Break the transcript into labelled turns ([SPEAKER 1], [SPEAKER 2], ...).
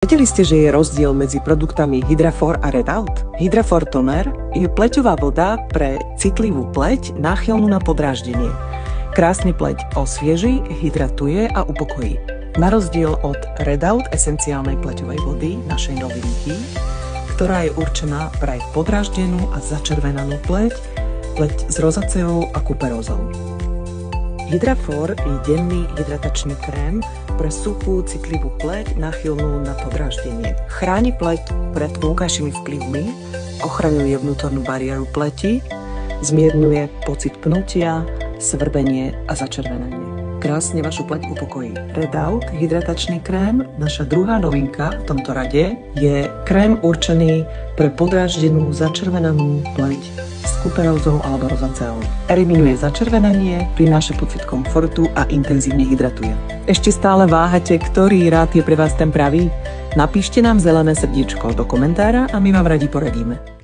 [SPEAKER 1] Vedeli ste, že je rozdiel medzi produktami Hydrafor a Redout? Hydrafor Toner je pleťová voda pre citlivú pleť náchylnú na podráždenie. Krásne pleť osvieží, hydratuje a upokojí. Na rozdiel od Redout esenciálnej pleťovej vody, našej novinky, ktorá je určená pre podráždenú a začervenanú pleť s rozáceou a kuperózou. Hydrafor je denný hydratačný krém pre suchú, citlivú pleť náchylnú na podráždenie. Chráni pleť pred vonkajšími vplyvmi, ochraňuje vnútornú bariéru pleti, zmierňuje pocit pnutia, svrbenie a začervenanie. Krásne vašu pleť upokojí. Redout hydratačný krém, naša druhá novinka v tomto rade, je krém určený pre podráždenú, začervenanú pleť s kuperózou alebo rozáceou. Eliminuje začervenanie, prináša pocit komfortu a intenzívne hydratuje. Ešte stále váhate, ktorý rád je pre vás ten pravý? Napíšte nám zelené srdíčko do komentára a my vám radi poradíme.